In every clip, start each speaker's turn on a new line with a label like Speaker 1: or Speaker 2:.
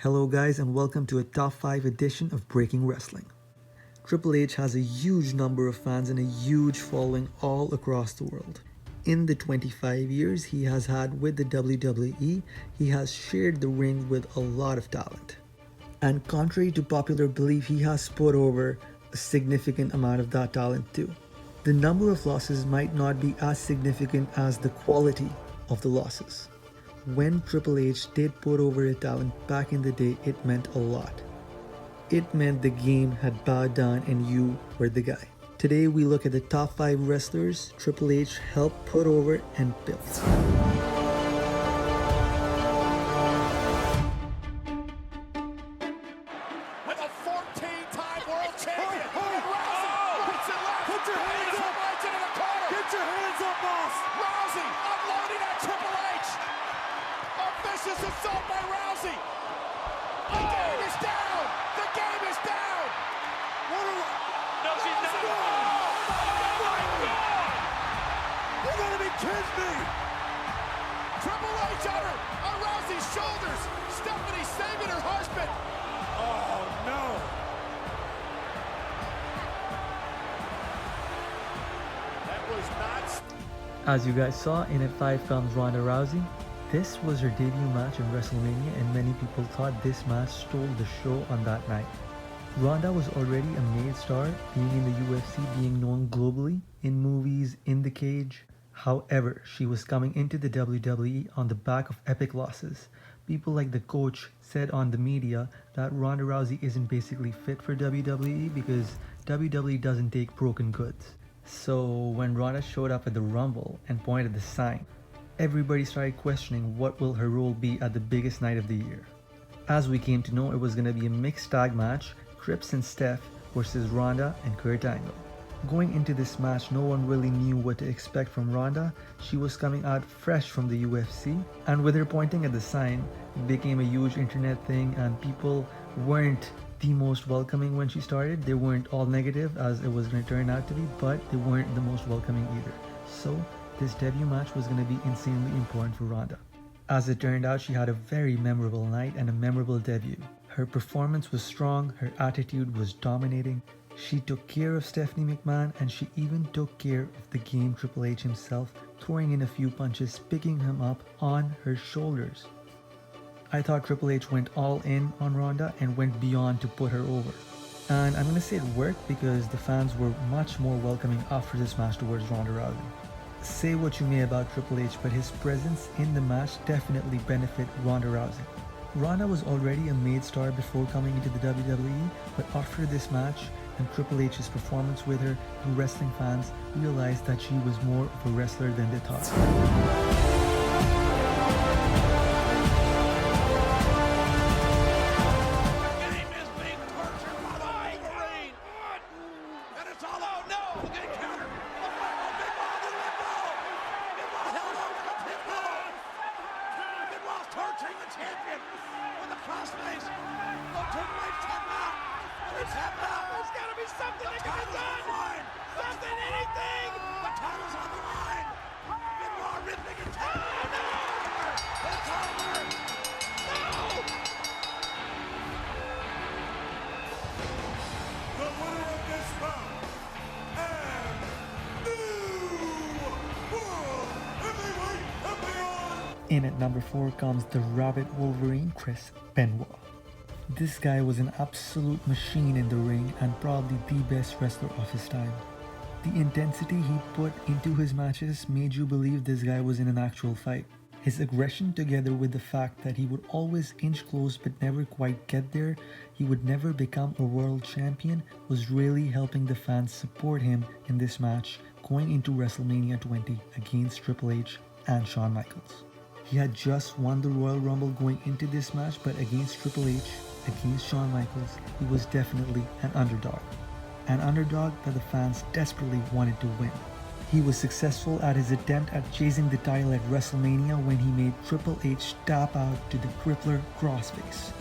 Speaker 1: Hello guys and welcome to a top 5 edition of Breaking Wrestling. Triple H has a huge number of fans and a huge following all across the world. In the 25 years he has had with the WWE, he has shared the ring with a lot of talent. And contrary to popular belief, he has put over a significant amount of that talent too. The number of losses might not be as significant as the quality of the losses. When Triple H did put over a talent back in the day, it meant a lot. It meant the game had bowed down and you were the guy. Today we look at the top 5 wrestlers Triple H helped put over and built.
Speaker 2: With a 14-time world champion, Rousey puts it left. Put your hands up. Right into the corner. Get your hands up, boss. Rousey unloading on Triple H. A vicious assault by Rousey. The game is down. The game is down. No, she's not. Oh my God! You gotta be kidding me. Triple H on Rousey's shoulders. Stephanie saving her husband. Oh no! That was not.
Speaker 1: As you guys saw, in at 5 comes Ronda Rousey. This was her debut match in WrestleMania and many people thought this match stole the show on that night. Ronda was already a made star, being in the UFC, being known globally, in movies, in the cage. However, she was coming into the WWE on the back of epic losses. People like the coach said on the media that Ronda Rousey isn't basically fit for WWE because WWE doesn't take broken goods. So when Ronda showed up at the Rumble and pointed the sign, everybody started questioning what will her role be at the biggest night of the year. As we came to know, it was going to be a mixed tag match, Trips and Steph versus Ronda and Kurt Angle. Going into this match, no one really knew what to expect from Ronda. She was coming out fresh from the UFC, and with her pointing at the sign, it became a huge internet thing and people weren't the most welcoming when she started. They weren't all negative as it was going to turn out to be, but they weren't the most welcoming either. So this debut match was going to be insanely important for Ronda. As it turned out, she had a very memorable night and a memorable debut. Her performance was strong, her attitude was dominating. She took care of Stephanie McMahon and she even took care of the game Triple H himself, throwing in a few punches, picking him up on her shoulders. I thought Triple H went all in on Ronda and went beyond to put her over. And I'm going to say it worked because the fans were much more welcoming after this match towards Ronda Rousey. Say what you may about Triple H, but his presence in the match definitely benefited Ronda Rousey. Ronda was already a made star before coming into the WWE, but after this match and Triple H's performance with her, the wrestling fans realized that she was more of a wrestler than they thought.
Speaker 2: Torturing the champion with the crossface. Oh, Triple H, tap out. Tap out. There's got to be something that can be done. Something, anything. The title's on the line. Benoit ripping and tapping. Oh, no. It's over. No. The winner of this round and new world heavyweight champion.
Speaker 1: In at number 4 comes the Rabbit Wolverine, Chris Benoit. This guy was an absolute machine in the ring and probably the best wrestler of his time. The intensity he put into his matches made you believe this guy was in an actual fight. His aggression, together with the fact that he would always inch close but never quite get there, he would never become a world champion, was really helping the fans support him in this match going into WrestleMania 20 against Triple H and Shawn Michaels. He had just won the Royal Rumble going into this match, but against Triple H, against Shawn Michaels, he was definitely an underdog. An underdog that the fans desperately wanted to win. He was successful at his attempt at chasing the title at WrestleMania when he made Triple H tap out to the crippler crossface.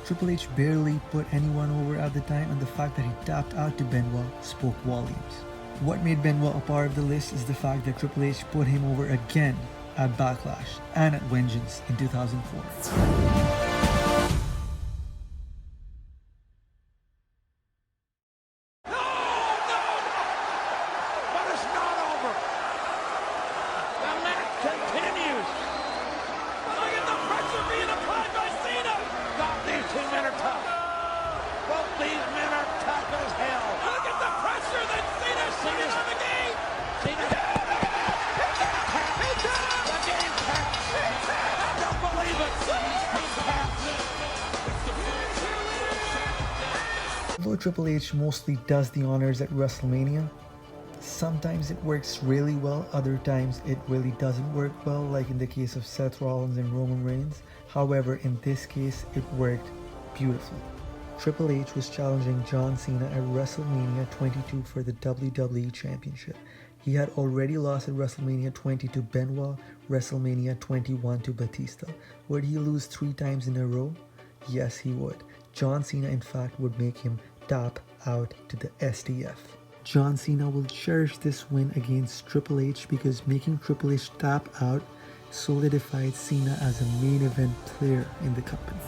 Speaker 1: Triple H barely put anyone over at the time, and the fact that he tapped out to Benoit spoke volumes. What made Benoit a part of the list is the fact that Triple H put him over again at Backlash and at Vengeance in 2004. Although Triple H mostly does the honors at WrestleMania, sometimes it works really well, other times it really doesn't work well, like in the case of Seth Rollins and Roman Reigns. However, in this case, it worked beautifully. Triple H was challenging John Cena at WrestleMania 22 for the WWE Championship. He had already lost at WrestleMania 20 to Benoit, WrestleMania 21 to Batista. Would he lose 3 times in a row? Yes, he would. John Cena, in fact, would make him tap out to the STF. John Cena will cherish this win against Triple H because making Triple H tap out solidified Cena as a main event player in the company.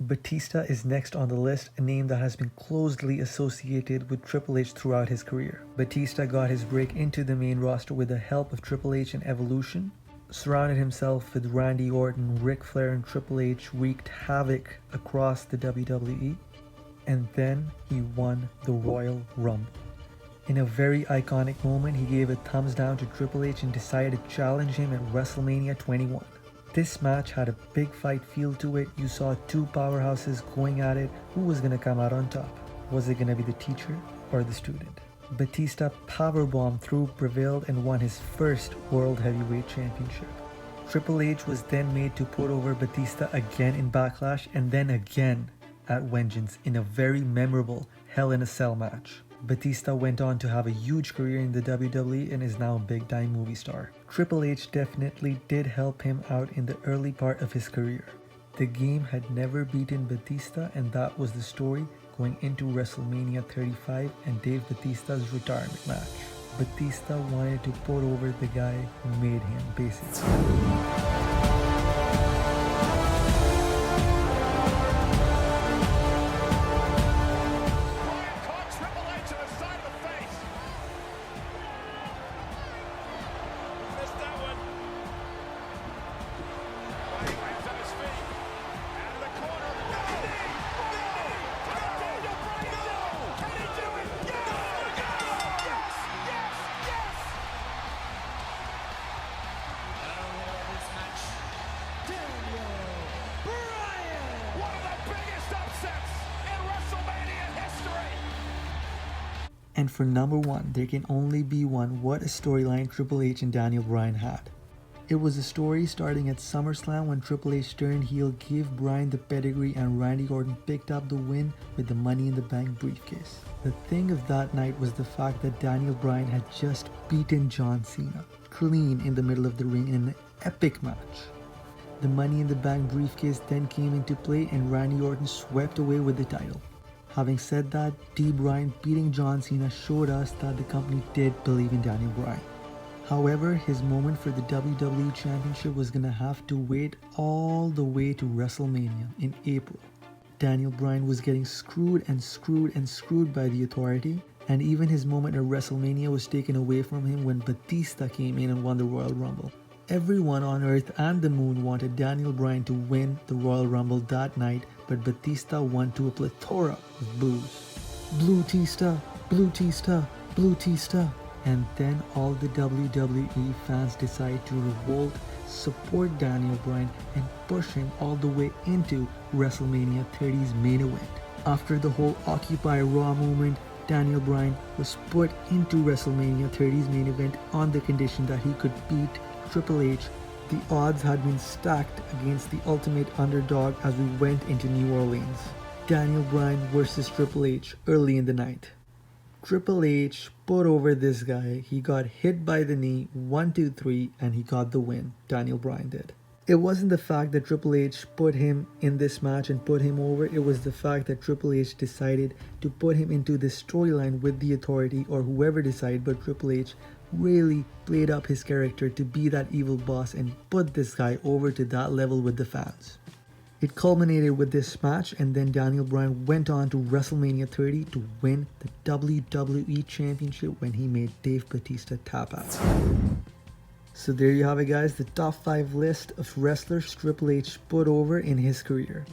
Speaker 1: Batista is next on the list, a name that has been closely associated with Triple H throughout his career. Batista got his break into the main roster with the help of Triple H in Evolution, surrounded himself with Randy Orton, Ric Flair, and Triple H, wreaked havoc across the WWE, and then he won the Royal Rumble. In a very iconic moment, he gave a thumbs down to Triple H and decided to challenge him at WrestleMania 21. This match had a big fight feel to it. You saw 2 powerhouses going at it. Who was going to come out on top? Was it going to be the teacher or the student? Batista powerbomb through, prevailed, and won his first World Heavyweight Championship. Triple H was then made to put over Batista again in Backlash and then again at Vengeance in a very memorable Hell in a Cell match. Batista went on to have a huge career in the WWE and is now a big-time movie star. Triple H definitely did help him out in the early part of his career. The game had never beaten Batista, and that was the story going into WrestleMania 35 and Dave Batista's retirement match. Batista wanted to put over the guy who made him, basically. And for number 1, there can only be one. What a storyline Triple H and Daniel Bryan had. It was a story starting at SummerSlam when Triple H turned heel, gave Bryan the pedigree, and Randy Orton picked up the win with the Money in the Bank briefcase. The thing of that night was the fact that Daniel Bryan had just beaten John Cena clean in the middle of the ring in an epic match. The Money in the Bank briefcase then came into play and Randy Orton swept away with the title. Having said that, D. Bryan beating John Cena showed us that the company did believe in Daniel Bryan. However, his moment for the WWE Championship was gonna have to wait all the way to WrestleMania in April. Daniel Bryan was getting screwed and screwed and screwed by the Authority, and even his moment at WrestleMania was taken away from him when Batista came in and won the Royal Rumble. Everyone on Earth and the Moon wanted Daniel Bryan to win the Royal Rumble that night, but Batista won to a plethora of boos. Blue-tista, Blue-tista, Blue-tista. And then all the WWE fans decide to revolt, support Daniel Bryan, and push him all the way into WrestleMania 30's main event. After the whole Occupy Raw moment, Daniel Bryan was put into WrestleMania 30's main event on the condition that he could beat Triple H. The odds had been stacked against the ultimate underdog as we went into New Orleans. Daniel Bryan versus Triple H early in the night. Triple H put over this guy. He got hit by the knee, 1, 2, 3, and he got the win. Daniel Bryan did. It wasn't the fact that Triple H put him in this match and put him over. It was the fact that Triple H decided to put him into this storyline with the Authority, or whoever decided, but Triple H really played up his character to be that evil boss and put this guy over to that level with the fans. It culminated with this match, and then Daniel Bryan went on to WrestleMania 30 to win the WWE Championship when he made Dave Bautista tap out. So there you have it, guys, the top 5 list of wrestlers Triple H put over in his career.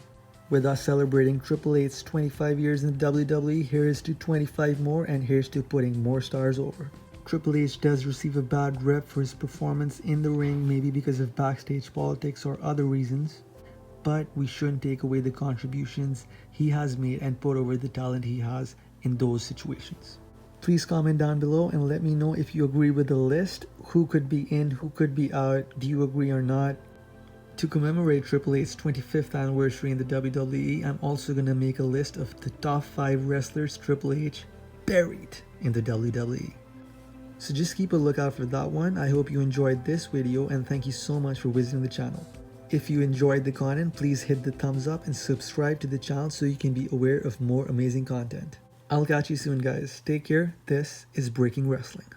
Speaker 1: With us celebrating Triple H's 25 years in the WWE, here's to 25 more, and here's to putting more stars over. Triple H does receive a bad rep for his performance in the ring, maybe because of backstage politics or other reasons, but we shouldn't take away the contributions he has made and put over the talent he has in those situations. Please comment down below and let me know if you agree with the list, who could be in, who could be out, do you agree or not? To commemorate Triple H's 25th anniversary in the WWE, I'm also gonna make a list of the top 5 wrestlers Triple H buried in the WWE. So just keep a lookout for that one. I hope you enjoyed this video, and thank you so much for visiting the channel. If you enjoyed the content, please hit the thumbs up and subscribe to the channel so you can be aware of more amazing content. I'll catch you soon, guys. Take care. This is Breaking Wrestling.